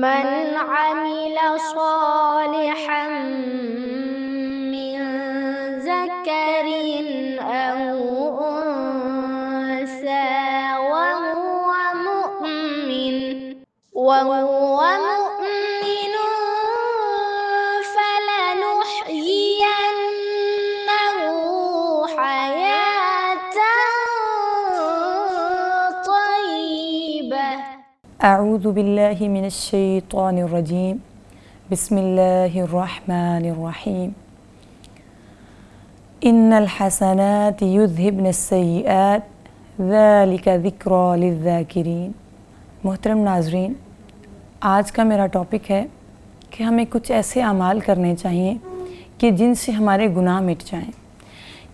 من عمل صالحا من ذكر أو أنثى وهو مؤمن فلنحيينه حياة طيبة. أعوذ بالله من الشيطان الرجيم. بسم الله الرحمن الرحيم. إن الحسنات يذهبن السيئات ذلك ذكرى للذاكرين. محترم ناظرین، آج کا میرا ٹاپک ہے کہ ہمیں کچھ ایسے اعمال کرنے چاہیے کہ جن سے ہمارے گناہ مٹ جائیں،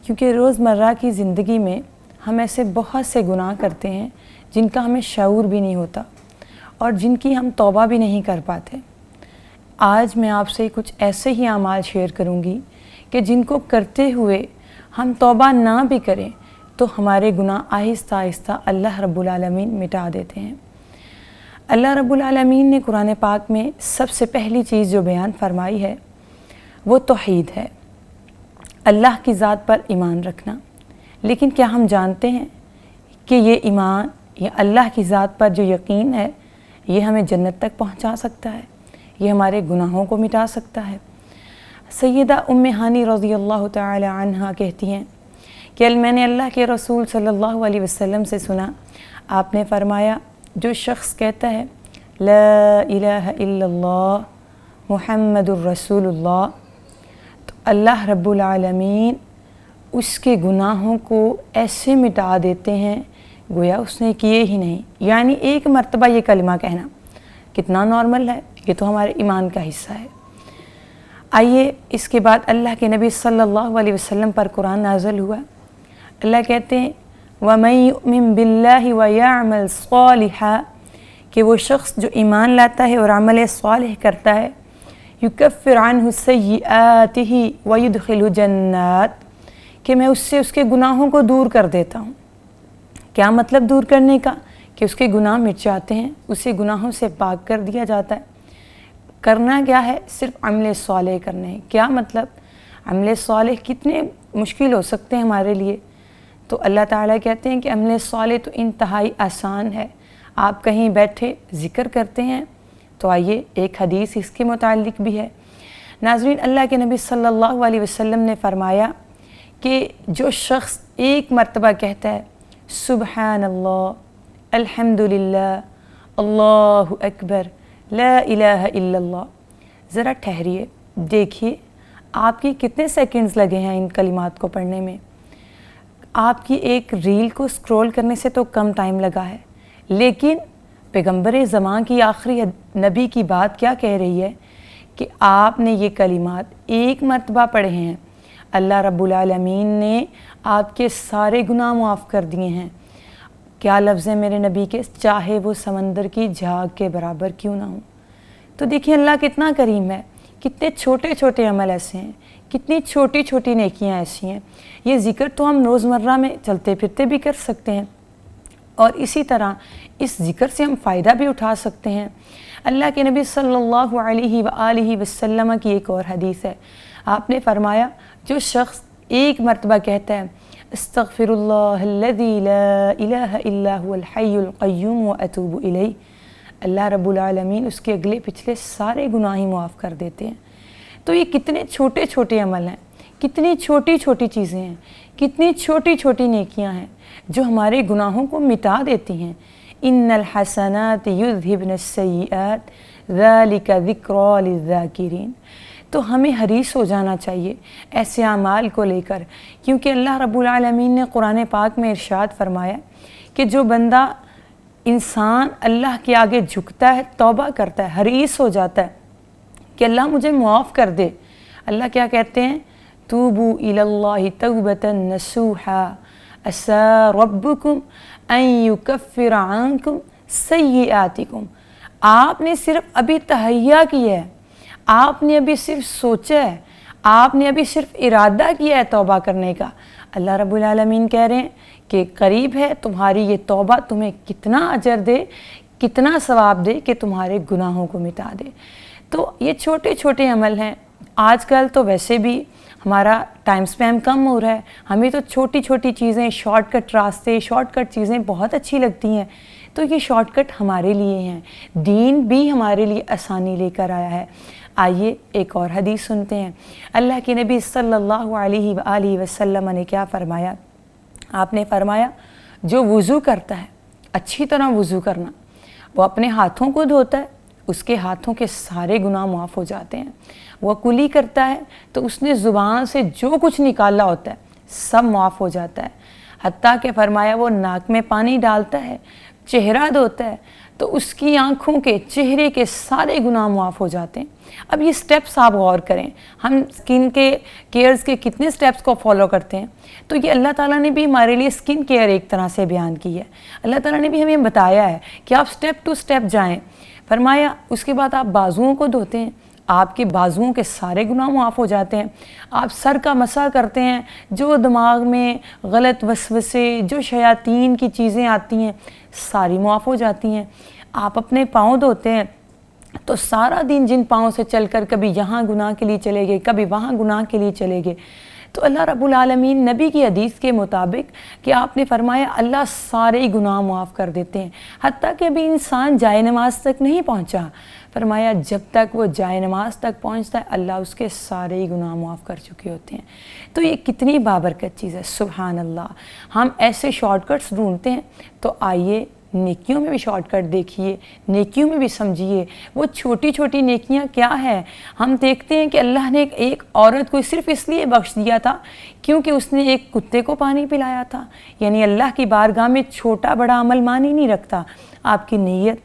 کیونکہ روزمرہ کی زندگی میں ہم ایسے بہت سے گناہ کرتے ہیں جن کا ہمیں شعور بھی نہیں ہوتا اور جن کی ہم توبہ بھی نہیں کر پاتے۔ آج میں آپ سے کچھ ایسے ہی اعمال شیئر کروں گی کہ جن کو کرتے ہوئے ہم توبہ نہ بھی کریں تو ہمارے گناہ آہستہ آہستہ اللہ رب العالمین مٹا دیتے ہیں۔ اللہ رب العالمین نے قرآن پاک میں سب سے پہلی چیز جو بیان فرمائی ہے وہ توحید ہے، اللہ کی ذات پر ایمان رکھنا۔ لیکن کیا ہم جانتے ہیں کہ یہ ایمان یا اللہ کی ذات پر جو یقین ہے یہ ہمیں جنت تک پہنچا سکتا ہے، یہ ہمارے گناہوں کو مٹا سکتا ہے؟ سیدہ ام ہانی رضی اللہ تعالی عنہا کہتی ہیں کہ میں نے اللہ کے رسول صلی اللہ علیہ وسلم سے سنا، آپ نے فرمایا جو شخص کہتا ہے لا الہ الا اللہ محمد الرسول اللہ، تو اللہ رب العالمین اس کے گناہوں کو ایسے مٹا دیتے ہیں گویا اس نے کیے ہی نہیں۔ یعنی ایک مرتبہ یہ کلمہ کہنا کتنا نارمل ہے، یہ تو ہمارے ایمان کا حصہ ہے۔ آئیے اس کے بعد اللہ کے نبی صلی اللہ علیہ وسلم پر قرآن نازل ہوا۔ اللہ کہتے ہیں وَمَن يُؤْمِن بِاللَّهِ وَيَعْمَلْ صَالِحًا، کہ وہ شخص جو ایمان لاتا ہے اور عمل صالح کرتا ہے، يُكَفِّرْ عَنْهُ سَيِّئَاتِهِ وَيُدْخِلُ جَنَّاتٍ، کہ میں اس سے اس کے گناہوں کو دور کر دیتا ہوں۔ کیا مطلب دور کرنے کا؟ کہ اس کے گناہ مٹ جاتے ہیں، اسے گناہوں سے پاک کر دیا جاتا ہے۔ کرنا کیا ہے؟ صرف عمل صالح کرنے ہیں۔ کیا مطلب؟ عمل صالح کتنے مشکل ہو سکتے ہیں ہمارے لیے، تو اللہ تعالیٰ کہتے ہیں کہ عمل صالح تو انتہائی آسان ہے۔ آپ کہیں بیٹھے ذکر کرتے ہیں تو آئیے ایک حدیث اس کے متعلق بھی ہے۔ ناظرین، اللہ کے نبی صلی اللہ علیہ وسلم نے فرمایا کہ جو شخص ایک مرتبہ کہتا ہے سبحان اللہ، الحمدللہ، اللہ اکبر، لا الہ الا اللہ، ذرا ٹھہریے، دیکھیے آپ کی کتنے سیکنڈز لگے ہیں ان کلمات کو پڑھنے میں۔ آپ کی ایک ریل کو سکرول کرنے سے تو کم ٹائم لگا ہے، لیکن پیغمبر زمان کی آخری نبی کی بات کیا کہہ رہی ہے کہ آپ نے یہ کلمات ایک مرتبہ پڑھے ہیں، اللہ رب العالمین نے آپ کے سارے گناہ معاف کر دیے ہیں۔ کیا لفظ ہیں میرے نبی کے؟ چاہے وہ سمندر کی جھاگ کے برابر کیوں نہ ہوں۔ تو دیکھیں اللہ کتنا کریم ہے، کتنے چھوٹے چھوٹے عمل ایسے ہیں، کتنی چھوٹی چھوٹی نیکیاں ایسی ہیں۔ یہ ذکر تو ہم روزمرہ میں چلتے پھرتے بھی کر سکتے ہیں، اور اسی طرح اس ذکر سے ہم فائدہ بھی اٹھا سکتے ہیں۔ اللہ کے نبی صلی اللہ علیہ وآلہ وسلم کی ایک اور حدیث ہے، آپ نے فرمایا جو شخص ایک مرتبہ کہتا ہے استغفر اللہ الذی لا الہ الا هو الحی القیوم واتوب الیہ، اللہ رب العالمین اس کے اگلے پچھلے سارے گناہ ہی معاف کر دیتے ہیں۔ تو یہ کتنے چھوٹے چھوٹے عمل ہیں، کتنی چھوٹی چھوٹی چیزیں ہیں، کتنی چھوٹی چھوٹی نیکیاں ہیں جو ہمارے گناہوں کو مٹا دیتی ہیں۔ ان الحسنات یذہبن السیئات ذلک ذکریٰ للذاکرین۔ تو ہمیں حریص ہو جانا چاہیے ایسے اعمال کو لے کر، کیونکہ اللہ رب العالمین نے قرآن پاک میں ارشاد فرمایا کہ جو بندہ انسان اللہ کے آگے جھکتا ہے، توبہ کرتا ہے، حریص ہو جاتا ہے کہ اللہ مجھے معاف کر دے، اللہ کیا کہتے ہیں توبوا الی اللہ توبۃ نصوحا عسى ربکم ان یکفر عنکم سیئاتکم۔ آپ نے صرف ابھی تہیہ کیا ہے، آپ نے ابھی صرف سوچا ہے، آپ نے ابھی صرف ارادہ کیا ہے توبہ کرنے کا۔ اللہ رب العالمین کہہ رہے ہیں کہ قریب ہے تمہاری یہ توبہ تمہیں کتنا اجر دے کتنا ثواب دے کہ تمہارے گناہوں کو مٹا دے۔ تو یہ چھوٹے چھوٹے عمل ہیں۔ آج کل تو ویسے بھی ہمارا ٹائم سپیم کم ہو رہا ہے، ہمیں تو چھوٹی چھوٹی چیزیں، شارٹ کٹ راستے، شارٹ کٹ چیزیں بہت اچھی لگتی ہیں، تو یہ شارٹ کٹ ہمارے لیے ہیں، دین بھی ہمارے لیے آسانی لے کر آیا ہے۔ آئیے ایک اور حدیث سنتے ہیں۔ اللہ کے نبی صلی اللہ علیہ وآلہ وسلم نے کیا فرمایا؟ آپ نے فرمایا جو وضو کرتا ہے، اچھی طرح وضو کرنا، وہ اپنے ہاتھوں کو دھوتا ہے، اس کے ہاتھوں کے سارے گناہ معاف ہو جاتے ہیں۔ وہ کلی کرتا ہے تو اس نے زبان سے جو کچھ نکالا ہوتا ہے سب معاف ہو جاتا ہے، حتیٰ کہ فرمایا وہ ناک میں پانی ڈالتا ہے، چہرہ دھوتا ہے تو اس کی آنکھوں کے، چہرے کے سارے گناہ معاف ہو جاتے ہیں۔ اب یہ سٹیپس آپ غور کریں، ہم سکن کے کیئرز کے کتنے سٹیپس کو فالو کرتے ہیں، تو یہ اللہ تعالیٰ نے بھی ہمارے لیے سکن کیئر ایک طرح سے بیان کی ہے۔ اللہ تعالیٰ نے بھی ہمیں بتایا ہے کہ آپ سٹیپ ٹو سٹیپ جائیں۔ فرمایا اس کے بعد آپ بازوؤں کو دھوتے ہیں، آپ کے بازوؤں کے سارے گناہ معاف ہو جاتے ہیں۔ آپ سر کا مسح کرتے ہیں، جو دماغ میں غلط وسوسے، جو شیاطین کی چیزیں آتی ہیں ساری معاف ہو جاتی ہیں۔ آپ اپنے پاؤں دھوتے ہیں تو سارا دن جن پاؤں سے چل کر کبھی یہاں گناہ کے لیے چلے گئے، کبھی وہاں گناہ کے لیے چلے گئے، تو اللہ رب العالمین نبی کی حدیث کے مطابق کہ آپ نے فرمایا اللہ سارے گناہ معاف کر دیتے ہیں، حتیٰ کہ ابھی انسان جائے نماز تک نہیں پہنچا، فرمایا جب تک وہ جائے نماز تک پہنچتا ہے اللہ اس کے سارے گناہ معاف کر چکے ہوتے ہیں۔ تو یہ کتنی بابرکت چیز ہے، سبحان اللہ۔ ہم ایسے شارٹ کٹس ڈھونڈتے ہیں، تو آئیے نیکیوں میں بھی شارٹ کٹ دیکھیے، نیکیوں میں بھی سمجھیے وہ چھوٹی چھوٹی نیکیاں کیا ہے۔ ہم دیکھتے ہیں کہ اللہ نے ایک عورت کو صرف اس لیے بخش دیا تھا کیونکہ اس نے ایک کتے کو پانی پلایا تھا، یعنی اللہ کی بارگاہ میں چھوٹا بڑا عمل معنی نہیں رکھتا، آپ کی نیت،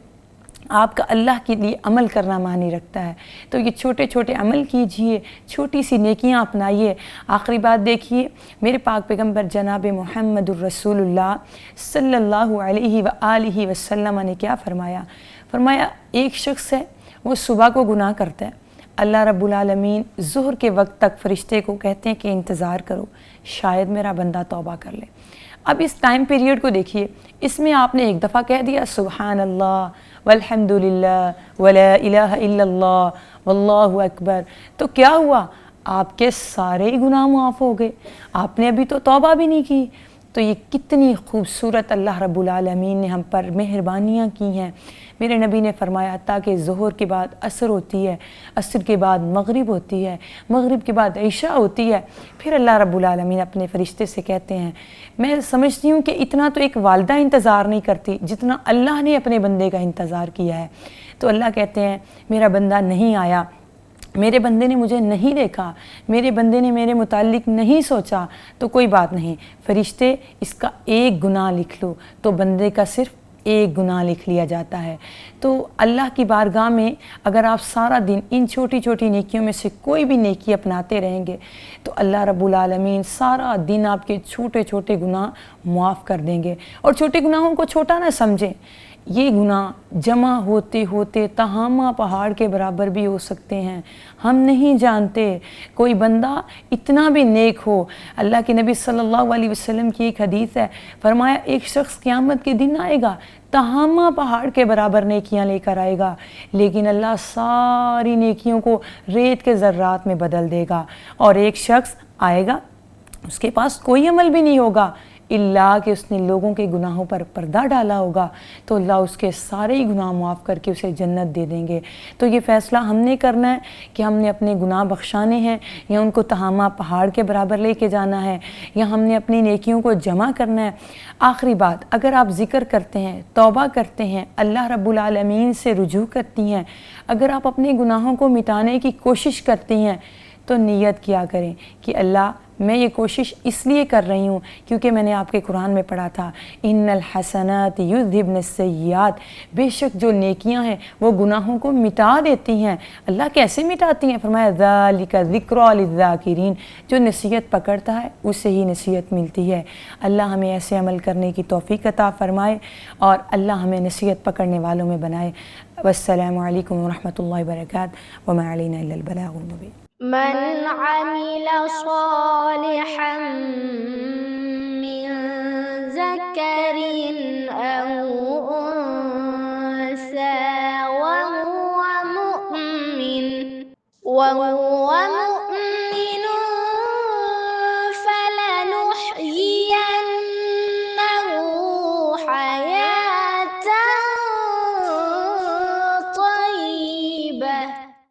آپ کا اللہ کے لیے عمل کرنا معنی رکھتا ہے۔ تو یہ چھوٹے چھوٹے عمل کیجئے، چھوٹی سی نیکیاں اپنائیے۔ آخری بات دیکھیے، میرے پاک پیغمبر جناب محمد الرسول اللہ صلی اللہ علیہ وآلہ وسلم نے کیا فرمایا؟ فرمایا ایک شخص ہے وہ صبح کو گناہ کرتا ہے، اللہ رب العالمین ظہر کے وقت تک فرشتے کو کہتے ہیں کہ انتظار کرو، شاید میرا بندہ توبہ کر لے۔ اب اس ٹائم پیریڈ کو دیکھیے، اس میں آپ نے ایک دفعہ کہہ دیا سبحان اللہ والحمد للہ ولا الہ الا اللہ واللہ اکبر، تو کیا ہوا؟ آپ کے سارے گناہ معاف ہو گئے، آپ نے ابھی تو توبہ بھی نہیں کی۔ تو یہ کتنی خوبصورت اللہ رب العالمین نے ہم پر مہربانیاں کی ہیں۔ میرے نبی نے فرمایا تاکہ ظہر کے بعد عصر ہوتی ہے، عصر کے بعد مغرب ہوتی ہے، مغرب کے بعد عشاء ہوتی ہے، پھر اللہ رب العالمین اپنے فرشتے سے کہتے ہیں، میں سمجھتی ہوں کہ اتنا تو ایک والدہ انتظار نہیں کرتی جتنا اللہ نے اپنے بندے کا انتظار کیا ہے۔ تو اللہ کہتے ہیں میرا بندہ نہیں آیا، میرے بندے نے مجھے نہیں دیکھا، میرے بندے نے میرے متعلق نہیں سوچا، تو کوئی بات نہیں، فرشتے اس کا ایک گناہ لکھ لو، تو بندے کا صرف ایک گناہ لکھ لیا جاتا ہے۔ تو اللہ کی بارگاہ میں اگر آپ سارا دن ان چھوٹی چھوٹی نیکیوں میں سے کوئی بھی نیکی اپناتے رہیں گے تو اللہ رب العالمین سارا دن آپ کے چھوٹے چھوٹے گناہ معاف کر دیں گے۔ اور چھوٹے گناہوں کو چھوٹا نہ سمجھیں، یہ گناہ جمع ہوتے ہوتے تہامہ پہاڑ کے برابر بھی ہو سکتے ہیں، ہم نہیں جانتے۔ کوئی بندہ اتنا بھی نیک ہو، اللہ کے نبی صلی اللہ علیہ وسلم کی ایک حدیث ہے، فرمایا ایک شخص قیامت کے دن آئے گا تہامہ پہاڑ کے برابر نیکیاں لے کر آئے گا، لیکن اللہ ساری نیکیوں کو ریت کے ذرات میں بدل دے گا۔ اور ایک شخص آئے گا اس کے پاس کوئی عمل بھی نہیں ہوگا اللہ کہ اس نے لوگوں کے گناہوں پر پردہ ڈالا ہوگا، تو اللہ اس کے سارے ہی گناہ معاف کر کے اسے جنت دے دیں گے۔ تو یہ فیصلہ ہم نے کرنا ہے کہ ہم نے اپنے گناہ بخشانے ہیں یا ان کو تہامہ پہاڑ کے برابر لے کے جانا ہے، یا ہم نے اپنی نیکیوں کو جمع کرنا ہے۔ آخری بات، اگر آپ ذکر کرتے ہیں، توبہ کرتے ہیں، اللہ رب العالمین سے رجوع کرتی ہیں، اگر آپ اپنے گناہوں کو مٹانے کی کوشش کرتی ہیں، تو نیت کیا کریں کہ اللہ میں یہ کوشش اس لیے کر رہی ہوں کیونکہ میں نے آپ کے قرآن میں پڑھا تھا ان الحسنات یذھبن السیئات، بے شک جو نیکیاں ہیں وہ گناہوں کو مٹا دیتی ہیں۔ اللہ کیسے مٹاتی ہیں؟ فرمایا ذالک ذکری للذاکرین، جو نصیحت پکڑتا ہے اسے ہی نصیحت ملتی ہے۔ اللہ ہمیں ایسے عمل کرنے کی توفیق عطا فرمائے اور اللہ ہمیں نصیحت پکڑنے والوں میں بنائے۔ والسلام علیکم ورحمۃ اللہ وبرکاتہ وما علینا الا البلاغ المبین۔ من عمل صالحا من ذكر أو أنثى وهو